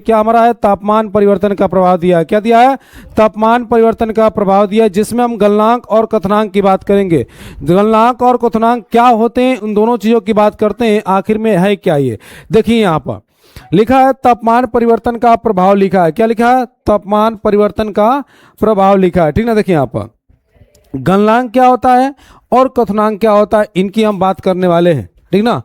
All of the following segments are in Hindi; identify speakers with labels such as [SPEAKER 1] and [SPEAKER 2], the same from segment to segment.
[SPEAKER 1] क्या हमारा है, तापमान परिवर्तन का प्रभाव दिया है। क्या दिया है, तापमान परिवर्तन का प्रभाव दिया है, जिसमें हम गलनांक और क्वथनांक की बात करेंगे। गलनांक और क्वथनांक क्या होते हैं, उन दोनों चीजों की बात करते हैं। आखिर में है क्या, ये देखिए यहां पर लिखा है तापमान परिवर्तन का प्रभाव लिखा है। क्या लिखा है, तापमान परिवर्तन का प्रभाव लिखा है, ठीक ना। देखिए यहां पर गलनांक क्या होता है और क्वथनांक क्या होता है, इनकी हम बात करने वाले हैं, ठीक ना।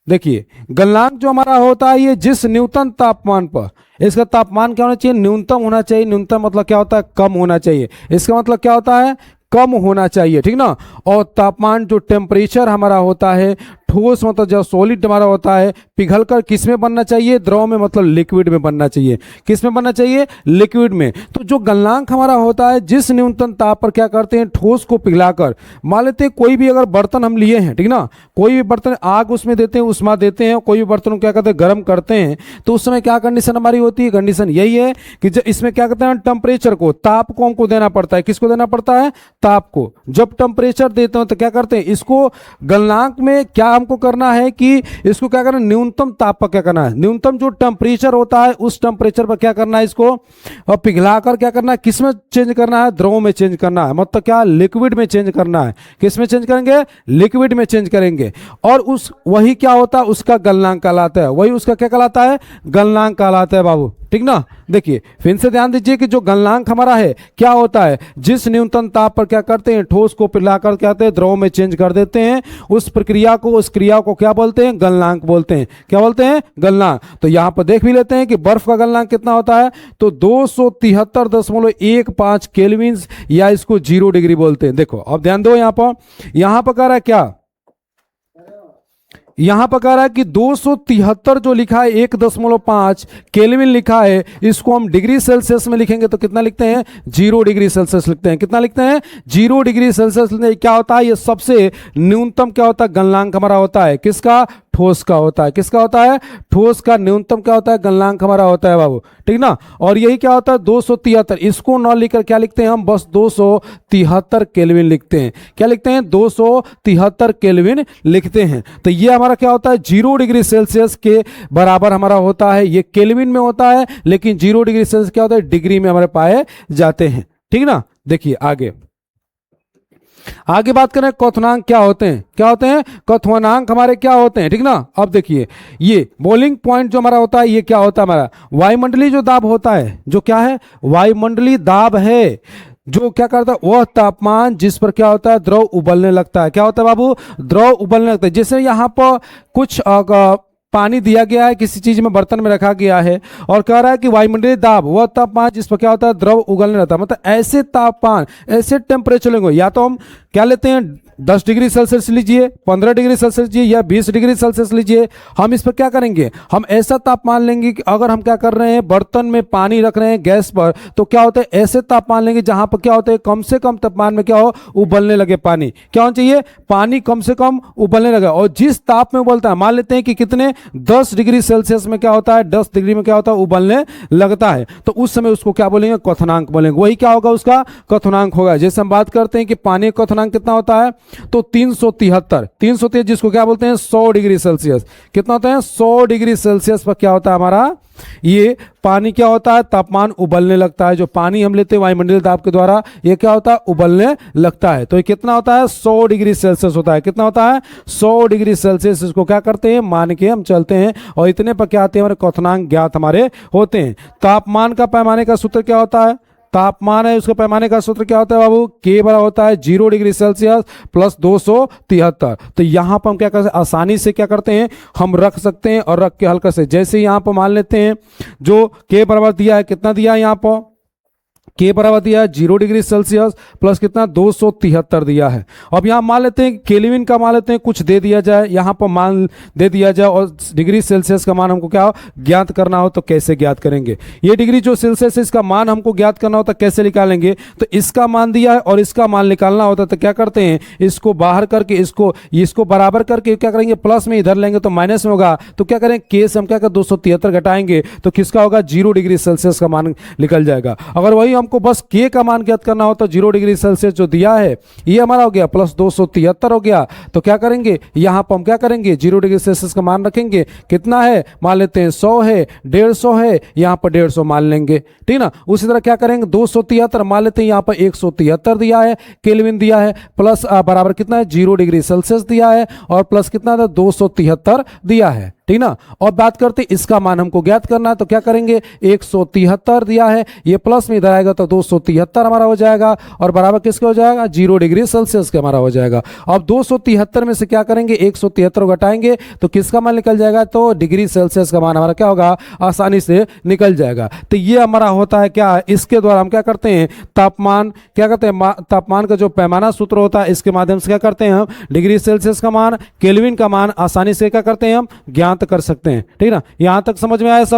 [SPEAKER 1] देखिए गलनांक जो हमारा होता है, ये जिस न्यूनतम तापमान पर, इसका तापमान क्या होना चाहिए, न्यूनतम होना चाहिए। न्यूनतम मतलब क्या होता है, कम होना चाहिए। इसका मतलब क्या होता है, कम होना चाहिए, ठीक ना। और तापमान जो टेम्परेचर हमारा होता है, ठोस मतलब जो सॉलिड हमारा होता है, पिघलकर किस में बनना चाहिए, द्रव में मतलब लिक्विड में बनना चाहिए। किस में बनना चाहिए, लिक्विड में। तो जो गलनांक हमारा होता है, जिस न्यूनतम ताप पर क्या करते हैं, ठोस को पिघलाकर, मान लेते हैं कोई भी अगर बर्तन हम लिए हैं, ठीक ना, कोई भी बर्तन आग उसमें देते हैं, उष्मा देते हैं, कोई भी बर्तन को क्या करते हैं, गर्म करते हैं, तो उस समय क्या कंडीशन हमारी होती है, कंडीशन यही है कि जब इसमें क्या करते हैं, टेम्परेचर को, ताप को हमको देना पड़ता है। किसको देना पड़ता है, ताप को। जब टेम्परेचर देते हो तो क्या करते हैं, इसको गलनांक में क्या हमको करना है कि इसको क्या करना है, न्यूनतम ताप पर क्या करना है, न्यूनतम जो टेम्परेचर होता है उस टेम्परेचर पर क्या करना है, इसको पिघलाकर क्या करना है, किस में चेंज करना है, द्रव में चेंज करना है। मतलब क्या, लिक्विड में चेंज करना है। किस में चेंज करेंगे, लिक्विड में चेंज करेंगे। और उस वही क्या होता है, उसका गलनांक कहलाता है। वही उसका क्या कहलाता है, गलनांक कहलाता है बाबू, ठीक ना। देखिए फिर से ध्यान दीजिए कि जो गलनांक हमारा है क्या होता है, जिस न्यूनतम ताप पर क्या करते हैं, ठोस को पिघलाकर क्या कहते हैं, द्रव में चेंज कर देते हैं। उस प्रक्रिया को, उस क्रिया को क्या बोलते हैं, गलनांक बोलते हैं। क्या बोलते हैं, गलनांक। तो यहां पर देख भी लेते हैं कि बर्फ का गलनांक कितना होता है, तो 273.15 केल्विन, या इसको 0 डिग्री बोलते हैं। देखो अब ध्यान दो, यहां पर कह रहा है क्या, यहां पर कह रहा है कि 273 जो लिखा है 1.5 केल्विन लिखा है, इसको हम डिग्री सेल्सियस में लिखेंगे तो कितना लिखते हैं, 0 डिग्री सेल्सियस लिखते हैं। कितना लिखते हैं, 0 डिग्री सेल्सियस लिखते हैं। क्या होता है, ये सबसे न्यूनतम क्या होता है, गलनांक हमारा होता है। किसका, ठोस का होता है। किसका होता है, ठोस का न्यूनतम क्या होता है, गलनांक हमारा होता है बाबू, ठीक ना। और यही क्या होता है, 273, इसको न लिखकर क्या लिखते हैं हम, बस 273 केल्विन लिखते हैं। क्या लिखते हैं, 273 केल्विन लिखते हैं। तो ये हमारा क्या होता है, 0 डिग्री सेल्सियस के बराबर हमारा होता है। ये केल्विन में होता है, लेकिन 0 डिग्री सेल्सियस क्या होता है, डिग्री में हमारे पाए जाते हैं, ठीक ना। देखिए आगे बात करें, क्वथनांक क्या होते हैं। क्या होते हैं, क्वथनांक हमारे क्या होते हैं, ठीक ना। अब देखिए ये बॉइलिंग पॉइंट जो हमारा होता है, ये क्या होता है, हमारा वायुमंडलीय जो दाब होता है, जो क्या है, वायुमंडलीय दाब है, जो क्या करता है, वह तापमान जिस पर क्या होता है, द्रव उबलने लगता है। क्या होता है बाबू, द्रव उबलने लगता है। जैसे यहाँ पर कुछ पानी दिया गया है, किसी चीज में बर्तन में रखा गया है, और कह रहा है कि वायुमंडलीय दाब वह तापमान जिस पर क्या होता है, द्रव उगलने लगता है। मतलब ऐसे तापमान, ऐसे टेम्परेचर लेंगे, या तो हम क्या लेते हैं, 10 डिग्री सेल्सियस लीजिए, 15 डिग्री सेल्सियस लीजिए, या 20 डिग्री सेल्सियस लीजिए। हम इस पर क्या करेंगे, हम ऐसा तापमान लेंगे कि अगर हम क्या कर रहे हैं, बर्तन में पानी रख रहे हैं गैस पर, तो क्या होता है, ऐसे तापमान लेंगे जहां पर क्या होता है, कम से कम तापमान में क्या हो, उबलने लगे पानी। क्या होना चाहिए, पानी कम से कम उबलने लगे। और जिस ताप में उबलता है, मान लेते हैं कि कितने, 10 डिग्री सेल्सियस में क्या होता है, 10 डिग्री में क्या होता है, उबलने लगता है, तो उस समय उसको क्या बोलेंगे, क्वथनांक बोलेंगे। वही क्या होगा, उसका क्वथनांक होगा। जैसे हम बात करते हैं कि पानी का क्वथनांक कितना होता है, तो 373, जिसको क्या बोलते हैं, 100 डिग्री सेल्सियस। कितना होता है, 100 डिग्री सेल्सियस पर क्या होता है हमारा, ये पानी क्या होता है, तापमान उबलने लगता है। जो पानी हम लेते हैं वायुमंडलीय दाब के द्वारा, ये क्या होता है, उबलने लगता है। तो ये कितना होता है, 100 डिग्री सेल्सियस होता है। कितना होता है, 100 डिग्री सेल्सियस। इसको क्या करते हैं, मान के हम चलते हैं, और इतने पर क्या आते हैं, हमारे क्वथनांक ज्ञात हमारे होते हैं। तापमान का पैमाने का सूत्र क्या होता है, तापमान है उसका पैमाने का सूत्र क्या होता है बाबू, के बराबर होता है 0 डिग्री सेल्सियस प्लस 273। तो यहां पर हम क्या करते हैं, आसानी से क्या करते हैं, हम रख सकते हैं, और रख के हल्का से, जैसे यहां पर मान लेते हैं, जो के बराबर दिया है, कितना दिया है यहाँ पर, के बराबर दिया है 0 डिग्री सेल्सियस प्लस कितना, 273 दिया है। अब यहाँ मान लेते हैं केल्विन का, मान लेते हैं कुछ दे दिया जाए, यहाँ पर मान दे दिया जाए, और डिग्री सेल्सियस का मान हमको क्या हो, ज्ञात करना हो, तो कैसे ज्ञात करेंगे। ये डिग्री जो सेल्सियस इसका मान हमको ज्ञात करना होता, कैसे निकालेंगे, तो इसका मान दिया है और इसका मान निकालना होता, तो क्या करते हैं, इसको बाहर करके इसको बराबर करके क्या करेंगे, प्लस में इधर लेंगे तो माइनस में होगा। तो क्या करें, के से हम क्या कर 273 घटाएंगे, तो किसका होगा, 0 डिग्री सेल्सियस का मान निकल जाएगा। अगर वही हमको बस के का मान ज्ञात करना हो तो 0 डिग्री सेल्सियस जो दिया है ये हमारा हो गया प्लस 273 हो गया। तो क्या करेंगे, यहाँ पर हम क्या करेंगे 0 डिग्री सेल्सियस का मान रखेंगे, कितना है मान लेते हैं 100 है, 150 है, यहाँ पर 150 मान लेंगे, ठीक ना। उसी तरह क्या करेंगे 273 मान लेते हैं, यहाँ पर 173 दिया है, केल्विन दिया है, प्लस बराबर कितना है 0 डिग्री सेल्सियस दिया है, और प्लस कितना था 273 दिया है, ठीक ना। और बात करते हैं इसका मान हमको ज्ञात करना है, तो क्या करेंगे 173 दिया है, ये प्लस में इधर आएगा तो 273 हमारा हो जाएगा, और बराबर किसके हो जाएगा 0 डिग्री सेल्सियस के हमारा हो जाएगा। अब 273 में से क्या करेंगे 173 घटाएंगे तो किसका मान निकल जाएगा, तो डिग्री सेल्सियस का मान हमारा क्या होगा आसानी से निकल जाएगा। तो ये हमारा होता है क्या, इसके द्वारा हम क्या करते हैं तापमान, क्या करते हैं तापमान का जो पैमाना सूत्र होता है इसके माध्यम से क्या करते हैं हम डिग्री सेल्सियस का मान, केल्विन का मान आसानी से क्या करते हैं हम ज्ञात कर सकते हैं, ठीक ना। यहां तक समझ में आया सब।